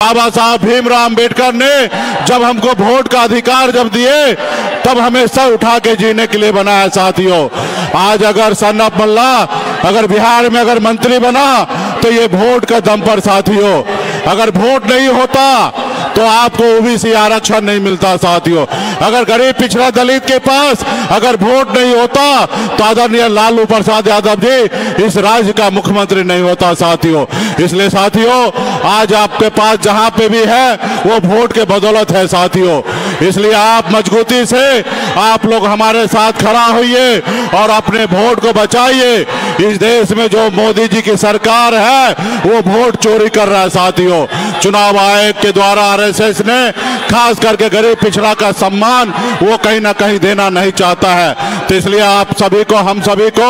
बाबा साहब भीमराव अंबेडकर ने जब हमको वोट का अधिकार जब दिए तब हमें सर उठा के जीने के लिए बनाया साथियों। आज अगर सन्नप मल्ला अगर बिहार में अगर मंत्री बना तो ये वोट का दम पर साथियों। अगर वोट नहीं होता तो आपको ओबीसी आरक्षण नहीं मिलता साथियों। अगर गरीब पिछड़ा दलित के पास अगर वोट नहीं होता तो आदरणीय लालू प्रसाद यादव जी इस राज्य का मुख्यमंत्री नहीं होता साथियों। इसलिए साथियों आज आपके पास जहां पे भी है वो वोट के बदौलत है साथियों। इसलिए आप मजबूती से आप लोग हमारे साथ खड़ा होइए और अपने वोट को बचाइए। इस देश में जो मोदी जी की सरकार है वो वोट चोरी कर रहा है साथियों। चुनाव आयोग के द्वारा आरएसएस ने खास करके गरीब पिछड़ा का सम्मान वो कहीं ना कहीं देना नहीं चाहता है। तो इसलिए आप सभी को हम सभी को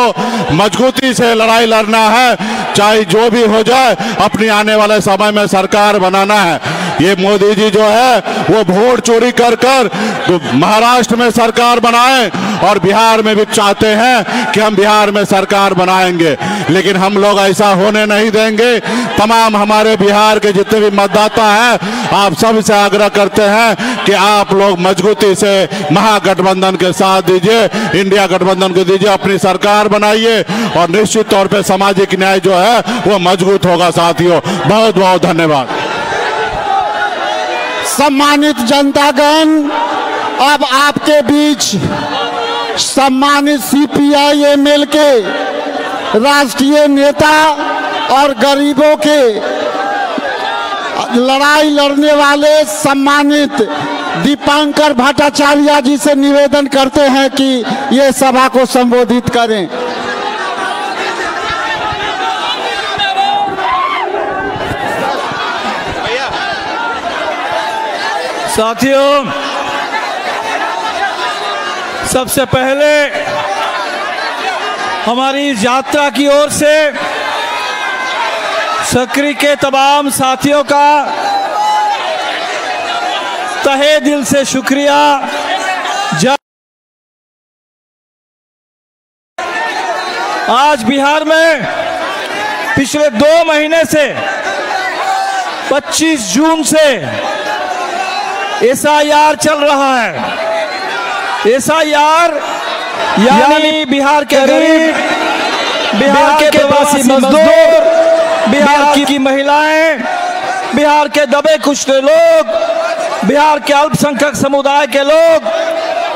मजबूती से लड़ाई लड़ना है, चाहे जो भी हो जाए। अपनी आने वाले समय में सरकार बनाना है। ये मोदी जी जो है वो वोट चोरी कर तो महाराष्ट्र में सरकार बनाए और बिहार में भी चाहते हैं कि हम बिहार में सरकार बनाएंगे, लेकिन हम लोग ऐसा होने नहीं देंगे। तमाम हमारे बिहार के जितने भी मतदाता हैं आप सबसे आग्रह करते हैं कि आप लोग मजबूती से महागठबंधन के साथ दीजिए, इंडिया गठबंधन को दीजिए, अपनी सरकार बनाइए और निश्चित तौर पे सामाजिक न्याय जो है वो मजबूत होगा साथियों। बहुत बहुत धन्यवाद। सम्मानित जनतागण, अब आपके बीच सम्मानित सीपीआई-एमएल के राष्ट्रीय नेता और गरीबों के लड़ाई लड़ने वाले सम्मानित दीपांकर भट्टाचार्य जी से निवेदन करते हैं कि ये सभा को संबोधित करें। साथियों, सबसे पहले हमारी इस यात्रा की ओर से सक्रिय के तमाम साथियों का तहे दिल से शुक्रिया। आज बिहार में पिछले 2 महीने से 25 जून से एसआईआर चल रहा है। एसआईआर यानी बिहार के गरीब, बिहार के प्रवासी मजदूर, बिहार की महिलाएं, बिहार के दबे कुचले लोग, बिहार के अल्पसंख्यक समुदाय के लोग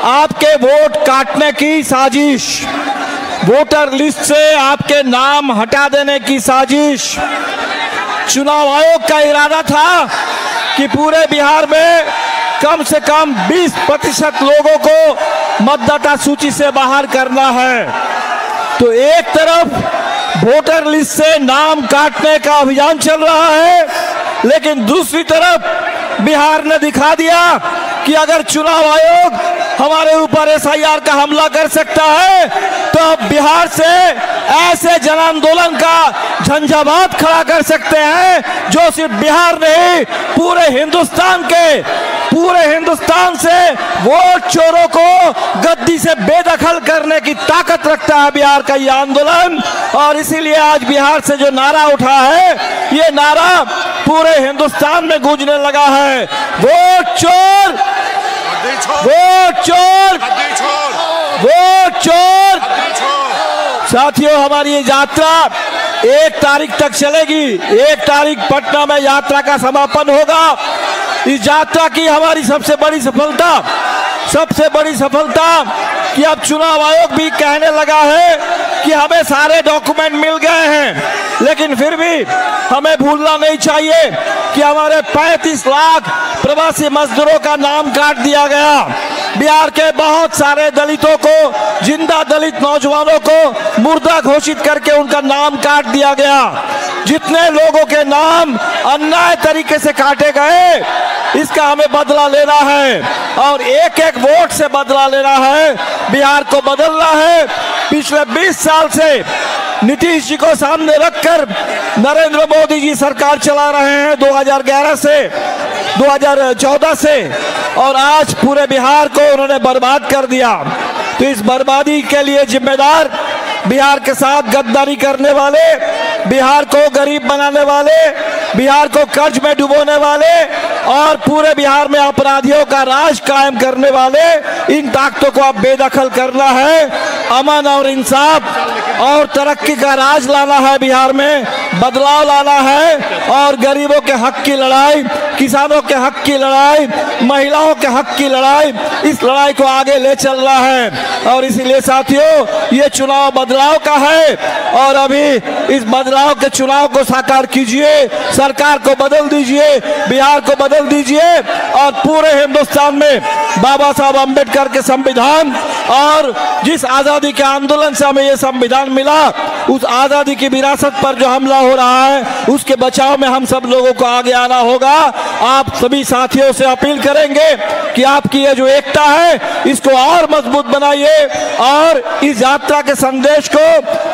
आपके वोट काटने की साजिश, वोटर लिस्ट से आपके नाम हटा देने की साजिश। चुनाव आयोग का इरादा था कि पूरे बिहार में कम से कम 20% लोगों को मतदाता सूची से बाहर करना है। तो एक तरफ वोटर लिस्ट से नाम काटने का अभियान चल रहा है, लेकिन दूसरी तरफ बिहार ने दिखा दिया कि अगर चुनाव आयोग हमारे ऊपर एसआईआर का हमला कर सकता है तो अब बिहार से ऐसे जन आंदोलन का झंझावात खड़ा कर सकते हैं जो सिर्फ बिहार नहीं पूरे हिंदुस्तान से वोट चोरों को गद्दी से बेदखल करने की ताकत रखता है बिहार का ये आंदोलन। और इसीलिए आज बिहार से जो नारा उठा है ये नारा पूरे हिंदुस्तान में गूंजने लगा है, वोट चोर, वोट चोर, वोट चोर। साथियों, हमारी ये यात्रा 1 तारीख तक चलेगी। 1 तारीख पटना में यात्रा का समापन होगा। इस यात्रा की हमारी सबसे बड़ी सफलता कि अब चुनाव आयोग भी कहने लगा है कि हमें सारे डॉक्यूमेंट मिल गए हैं, लेकिन फिर भी हमें भूलना नहीं चाहिए कि हमारे 35 लाख प्रवासी मजदूरों का नाम काट दिया गया। बिहार के बहुत सारे दलितों को, जिंदा दलित नौजवानों को मुर्दा घोषित करके उनका नाम काट दिया गया। जितने लोगों के नाम अन्याय तरीके से काटे गए इसका हमें बदला लेना है और एक एक वोट से बदला लेना है। बिहार को बदलना है। पिछले 20 साल से नीतीश जी को सामने रखकर नरेंद्र मोदी जी सरकार चला रहे हैं 2011 से 2014 से, और आज पूरे बिहार को उन्होंने बर्बाद कर दिया। तो इस बर्बादी के लिए जिम्मेदार बिहार के साथ गद्दारी करने वाले, बिहार को गरीब बनाने वाले, बिहार को कर्ज में डुबोने वाले और पूरे बिहार में अपराधियों का राज कायम करने वाले इन ताकतों को अब बेदखल करना है। अमन और इंसाफ और तरक्की का राज लाना है, बिहार में बदलाव लाना है और गरीबों के हक की लड़ाई, किसानों के हक की लड़ाई, महिलाओं के हक की लड़ाई, इस लड़ाई को आगे ले चलना है। और इसीलिए साथियों, ये चुनाव बदलाव का है और अभी इस बदलाव के चुनाव को साकार कीजिए, सरकार को बदल दीजिए, बिहार को बदल दीजिए और पूरे हिंदुस्तान में बाबा साहब अम्बेडकर के संविधान और जिस आजादी के आंदोलन से हमें यह संविधान मिला, उस आजादी की विरासत पर जो हमला हो रहा है उसके बचाव में हम सब लोगों को आगे आना होगा। आप सभी साथियों से अपील करेंगे कि आपकी ये जो एकता है इसको और मजबूत बनाइए और इस यात्रा के संदेश को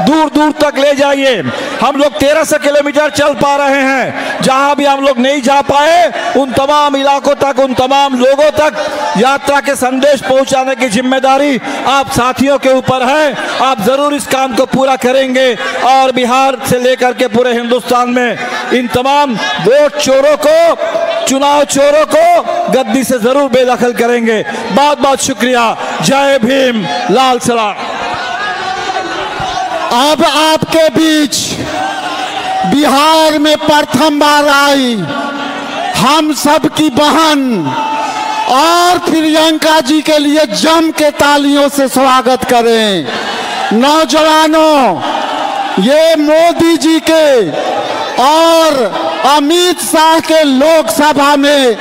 दूर दूर तक ले जाइए। हम लोग 1300 किलोमीटर चल पा रहे हैं, जहां भी हम लोग नहीं जा पाए उन तमाम इलाकों तक, उन तमाम लोगों तक यात्रा के संदेश पहुंचाने की जिम्मेदारी आप साथियों के ऊपर है। आप जरूर इस काम को पूरा करेंगे और बिहार से लेकर के पूरे हिंदुस्तान में इन तमाम वोट चोरों को, चुनाव चोरों को गद्दी से जरूर बेदखल करेंगे। बहुत बहुत शुक्रिया। जय भीम, लाल सलाम। अब आपके बीच बिहार में प्रथम बार आई हम सब की बहन और प्रियंका जी के लिए जम के तालियों से स्वागत करें। नौजवानों, ये मोदी जी के और अमित शाह के लोकसभा में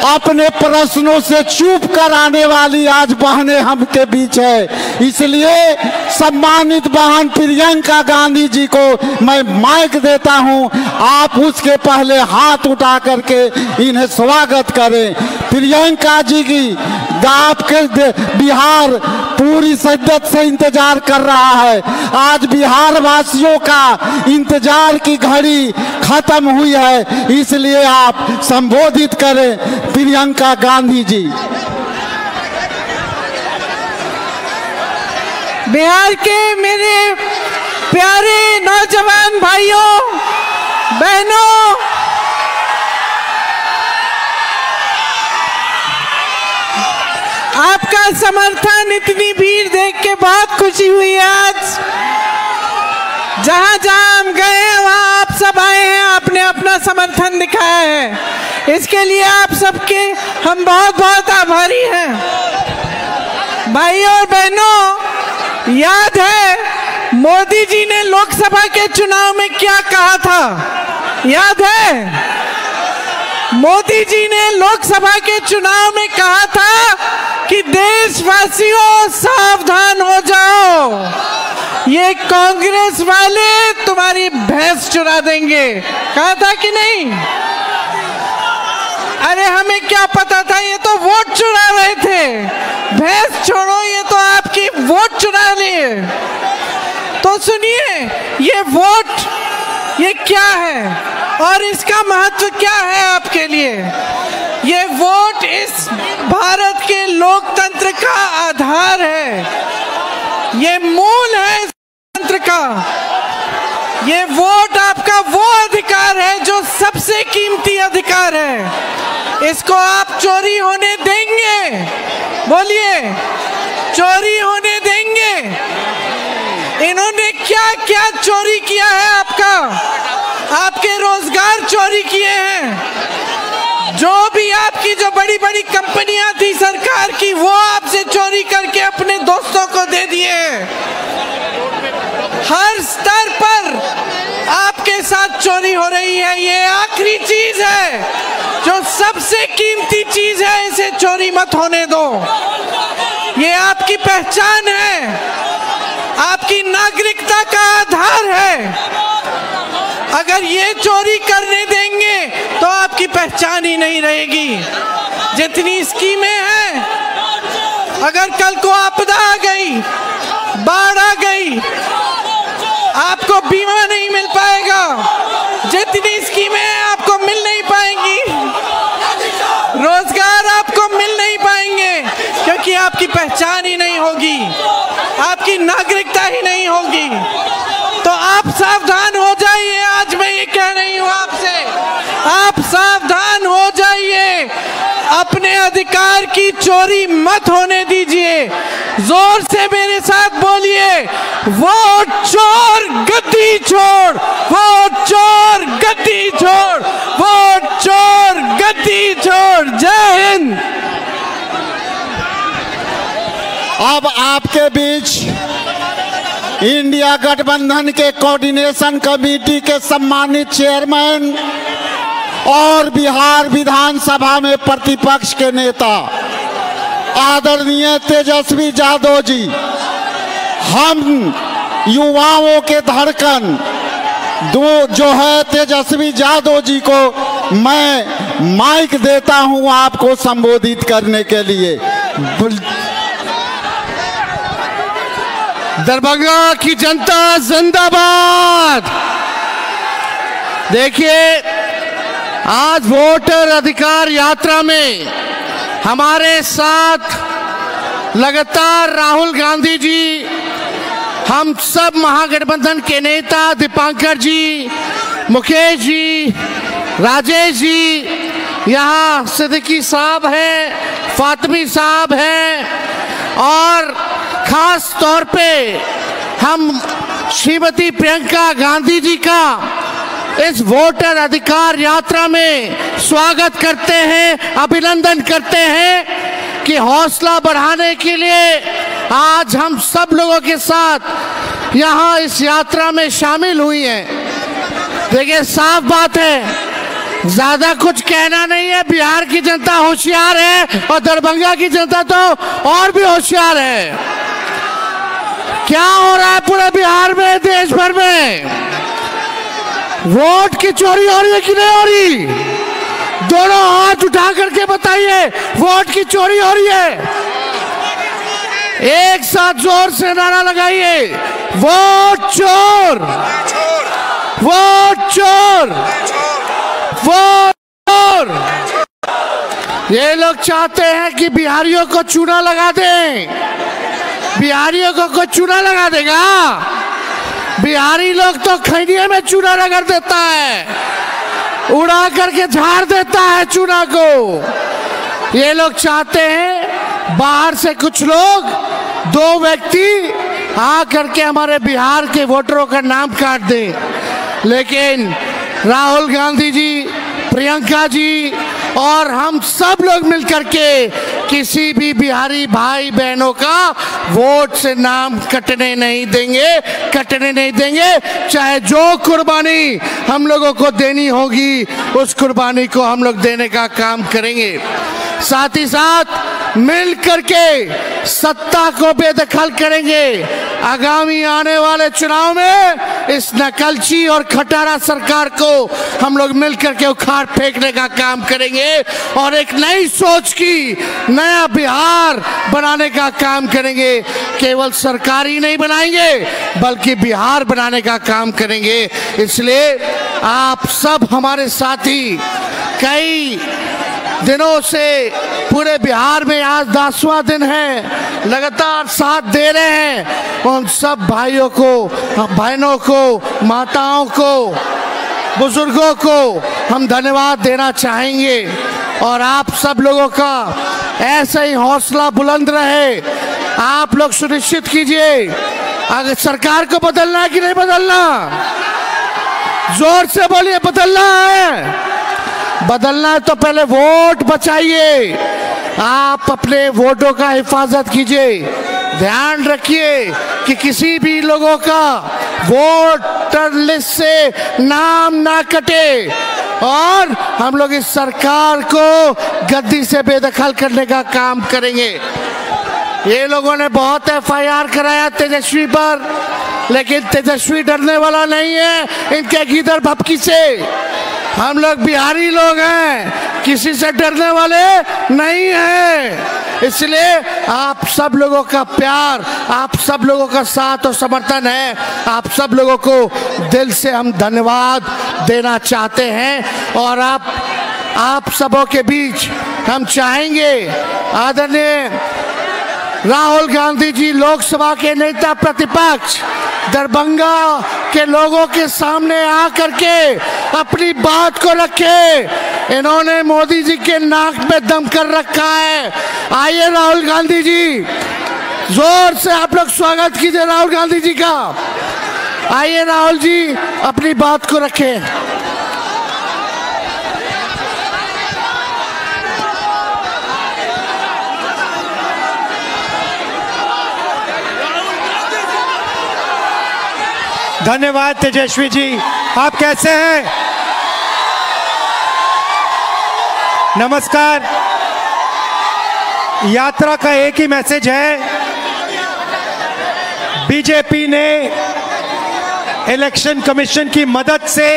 अपने प्रश्नों से चुप कराने वाली आज बहनें हम के बीच है। इसलिए सम्मानित बहन प्रियंका गांधी जी को मैं माइक देता हूं, आप उसके पहले हाथ उठा करके इन्हें स्वागत करें। प्रियंका जी की आपके बिहार पूरी शिद्दत से इंतजार कर रहा है। आज बिहार वासियों का इंतजार की घड़ी खत्म हुई है, इसलिए आप संबोधित करें प्रियंका गांधी जी। बिहार के मेरे प्यारे नौजवान भाइयों बहनों, आपका समर्थन, इतनी भीड़ देख के बहुत खुशी हुई है। आज जहां जहां हम गए हैं वहां आप सब आए हैं, आपने अपना समर्थन दिखाया है, इसके लिए आप सबके हम बहुत बहुत आभारी हैं। भाइयों और बहनों, याद है मोदी जी ने लोकसभा के चुनाव में क्या कहा था? याद है मोदी जी ने लोकसभा के चुनाव में कहा था कि देशवासियों सावधान हो जाओ, ये कांग्रेस वाले तुम्हारी भैंस चुरा देंगे। कहा था कि नहीं? अरे हमें क्या पता था, ये तो वोट चुरा रहे थे। भैंस छोड़ो, ये तो आपकी वोट चुरा लिए। तो सुनिए, ये वोट ये क्या है और इसका महत्व क्या है आपके लिए? ये वोट इस भारत के लोकतंत्र का आधार है, ये मूल है इस तंत्र का। ये वोट आपका वो अधिकार है जो सबसे कीमती अधिकार है। इसको आप चोरी होने देंगे? बोलिए, चोरी होने देंगे? इन्होंने क्या क्या चोरी किया है आपका? आपके रोजगार चोरी किए हैं। जो भी आपकी जो बड़ी बड़ी कंपनियां थी सरकार की, वो आपसे चोरी करके अपने दोस्तों को दे दिए। हर स्तर पर आपके साथ चोरी हो रही है। ये आखिरी चीज है जो सबसे कीमती चीज है, इसे चोरी मत होने दो। ये आपकी पहचान है, आपकी नागरिकता का आधार है। अगर ये चोरी करने देंगे तो आपकी पहचान ही नहीं रहेगी। जितनी स्कीमें हैं, अगर कल को आपदा आ गई, बाढ़ आ गई, आपको बीमा नहीं मिल पाएगा। जितनी स्कीमें हैं आपको मिल नहीं पाएंगी, रोजगार आपको मिल नहीं पाएंगे, क्योंकि आपकी पहचान ही नहीं होगी, आपकी नागरिकता ही नहीं होगी। तो आप सावधान हो जाइए, आज मैं ये कह रही हूँ आपसे, आप सावधान हो जाइए, अपने अधिकार की चोरी मत होने दीजिए। जोर से मेरे साथ बोलिए, वोट चोर गद्दी छोड़, वोट चोर गद्दी छोड़, वोट चोर गद्दी छोड़। जय हिंद। अब आपके बीच इंडिया गठबंधन के कोऑर्डिनेशन कमेटी के सम्मानित चेयरमैन और बिहार विधानसभा में प्रतिपक्ष के नेता आदरणीय तेजस्वी यादव जी, हम युवाओं के धड़कन जो है तेजस्वी यादव जी को मैं माइक देता हूं आपको संबोधित करने के लिए। दरभंगा की जनता जिंदाबाद। देखिए, आज वोटर अधिकार यात्रा में हमारे साथ लगातार राहुल गांधी जी, हम सब महागठबंधन के नेता दीपांकर जी, मुकेश जी, राजेश जी, यहाँ सिद्दीकी साहब हैं, फातिमी साहब हैं, और खास तौर पे हम श्रीमती प्रियंका गांधी जी का इस वोटर अधिकार यात्रा में स्वागत करते हैं, अभिनंदन करते हैं कि हौसला बढ़ाने के लिए आज हम सब लोगों के साथ यहाँ इस यात्रा में शामिल हुई हैं। देखिए, साफ बात है, ज्यादा कुछ कहना नहीं है। बिहार की जनता होशियार है और दरभंगा की जनता तो और भी होशियार है। क्या हो रहा है पूरे बिहार में, देश भर में? वोट की चोरी हो रही है कि नहीं हो रही? दोनों हाथ उठा करके बताइए, वोट की चोरी हो रही है? एक साथ जोर से नारा लगाइए, वोट चोर, वोट चोर, वोट चोर। ये लोग चाहते हैं कि बिहारियों को चूना लगा दें। बिहारियों को कोई चूना लगा देगा? बिहारी लोग तो खैनिया में चूना रगड़ देता है, उड़ा करके झाड़ देता है चूना को। ये लोग चाहते हैं बाहर से कुछ लोग, दो व्यक्ति आ करके हमारे बिहार के वोटरों का नाम काट दें। लेकिन राहुल गांधी जी, प्रियंका जी और हम सब लोग मिलकर के किसी भी बिहारी भाई बहनों का वोट से नाम कटने नहीं देंगे, कटने नहीं देंगे। चाहे जो कुर्बानी हम लोगों को देनी होगी, उस कुर्बानी को हम लोग देने का काम करेंगे। साथ ही साथ मिल करके सत्ता को बेदखल करेंगे। आगामी आने वाले चुनाव में इस नकलची और खटारा सरकार को हम लोग मिल करके उखाड़ फेंकने का काम करेंगे और एक नई सोच की, नया बिहार बनाने का काम करेंगे। केवल सरकार ही नहीं बनाएंगे, बल्कि बिहार बनाने का काम करेंगे। इसलिए आप सब हमारे साथी कई दिनों से पूरे बिहार में आज 10वां दिन है, लगातार साथ दे रहे हैं। उन सब भाइयों को, बहनों को, माताओं को, बुजुर्गों को हम धन्यवाद देना चाहेंगे। और आप सब लोगों का ऐसे ही हौसला बुलंद रहे। आप लोग सुनिश्चित कीजिए, अगर सरकार को बदलना है कि नहीं बदलना? जोर से बोलिए, बदलना है। बदलना है तो पहले वोट बचाइए। आप अपने वोटों का हिफाजत कीजिए। ध्यान रखिए कि किसी भी लोगों का वोटर लिस्ट से नाम ना कटे और हम लोग इस सरकार को गद्दी से बेदखल करने का काम करेंगे। ये लोगों ने बहुत FIR कराया तेजस्वी पर, लेकिन तेजस्वी डरने वाला नहीं है इनके गीदड़ भपकी से। हम लोग बिहारी लोग हैं, किसी से डरने वाले नहीं हैं। इसलिए आप सब लोगों का प्यार, आप सब लोगों का साथ और समर्थन है। आप सब लोगों को दिल से हम धन्यवाद देना चाहते हैं। और आप सबों के बीच हम चाहेंगे आदरणीय राहुल गांधी जी लोकसभा के नेता प्रतिपक्ष दरभंगा के लोगों के सामने आकर के अपनी बात को रखे। इन्होंने मोदी जी के नाक पे दम कर रखा है। आइए राहुल गांधी जी, जोर से आप लोग स्वागत कीजिए राहुल गांधी जी का। आइए राहुल जी, अपनी बात को रखें। धन्यवाद तेजस्वी जी, आप कैसे हैं? नमस्कार। यात्रा का एक ही मैसेज है, बीजेपी ने इलेक्शन कमीशन की मदद से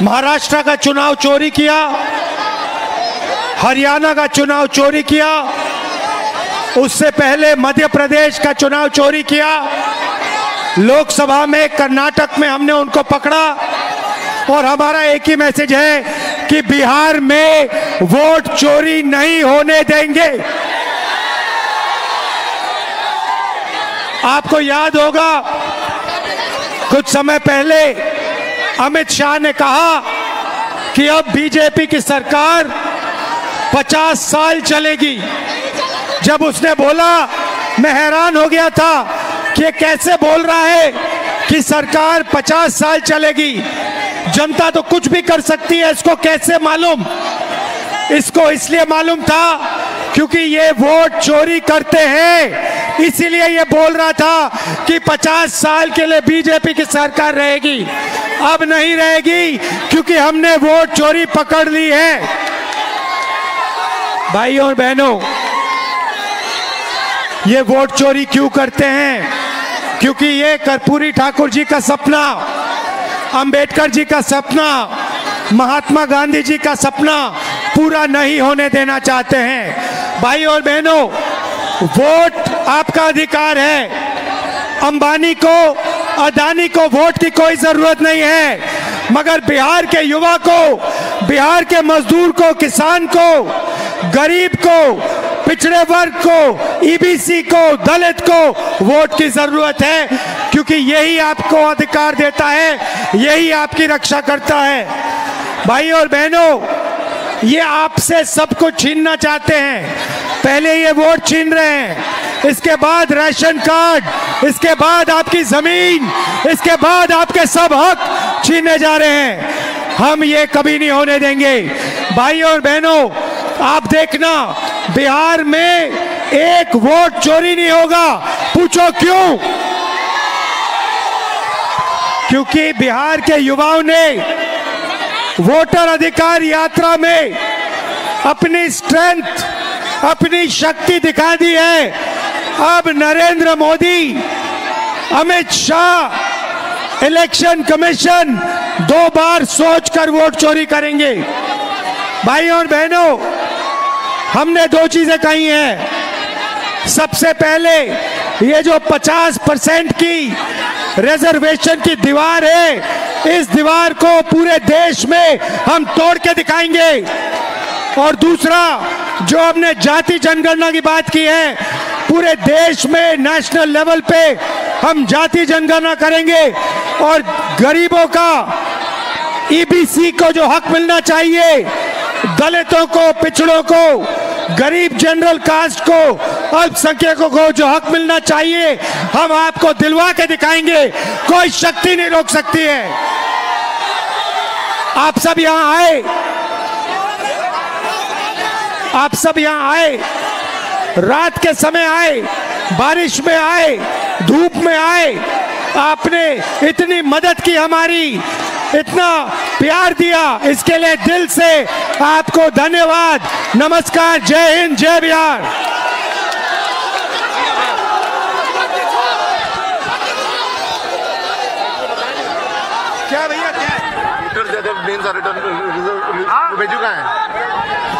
महाराष्ट्र का चुनाव चोरी किया, हरियाणा का चुनाव चोरी किया, उससे पहले मध्य प्रदेश का चुनाव चोरी किया, लोकसभा में कर्नाटक में हमने उनको पकड़ा। और हमारा एक ही मैसेज है कि बिहार में वोट चोरी नहीं होने देंगे। आपको याद होगा कुछ समय पहले अमित शाह ने कहा कि अब बीजेपी की सरकार 50 साल चलेगी। जब उसने बोला, मैं हैरान हो गया था कि कैसे बोल रहा है कि सरकार 50 साल चलेगी। जनता तो कुछ भी कर सकती है, इसको कैसे मालूम? इसको इसलिए मालूम था क्योंकि ये वोट चोरी करते हैं, इसीलिए ये बोल रहा था कि 50 साल के लिए बीजेपी की सरकार रहेगी। अब नहीं रहेगी क्योंकि हमने वोट चोरी पकड़ ली है। भाइयों और बहनों, ये वोट चोरी क्यों करते हैं? क्योंकि ये कर्पूरी ठाकुर जी का सपना, अंबेडकर जी का सपना, महात्मा गांधी जी का सपना पूरा नहीं होने देना चाहते हैं। भाई और बहनों, वोट आपका अधिकार है। अंबानी को, अदानी को वोट की कोई जरूरत नहीं है, मगर बिहार के युवा को, बिहार के मजदूर को, किसान को, गरीब को, पिछड़े वर्ग को, ईबीसी को, दलित को वोट की जरूरत है, क्योंकि यही आपको अधिकार देता है, यही आपकी रक्षा करता है। भाई और बहनों, ये आपसे सब कुछ छीनना चाहते हैं। पहले ये वोट छीन रहे हैं, इसके बाद राशन कार्ड, इसके बाद आपकी जमीन, इसके बाद आपके सब हक छीनने जा रहे हैं। हम ये कभी नहीं होने देंगे। भाई और बहनों, आप देखना, बिहार में एक वोट चोरी नहीं होगा। पूछो क्यों? क्योंकि बिहार के युवाओं ने वोटर अधिकार यात्रा में अपनी स्ट्रेंथ, अपनी शक्ति दिखा दी है। अब नरेंद्र मोदी, अमित शाह, इलेक्शन कमीशन 2 बार सोचकर वोट चोरी करेंगे। भाई और बहनों, हमने 2 चीजें कही हैं। सबसे पहले, ये जो 50% की रिजर्वेशन की दीवार है, इस दीवार को पूरे देश में हम तोड़ के दिखाएंगे। और दूसरा, जो हमने जाति जनगणना की बात की है, पूरे देश में नेशनल लेवल पे हम जाति जनगणना करेंगे और गरीबों का, ईबीसी को जो हक मिलना चाहिए, दलितों को, पिछड़ों को, गरीब जनरल कास्ट को, अल्पसंख्यकों को जो हक मिलना चाहिए, हम आपको दिलवा के दिखाएंगे। कोई शक्ति नहीं रोक सकती है। आप सब यहां आए, आप सब यहां आए, रात के समय आए, बारिश में आए, धूप में आए, आपने इतनी मदद की, हमारी इतना प्यार दिया, इसके लिए दिल से आपको धन्यवाद। नमस्कार, जय हिंद, जय बिहार। क्या भैया, क्या रिटर्न भेजू का है?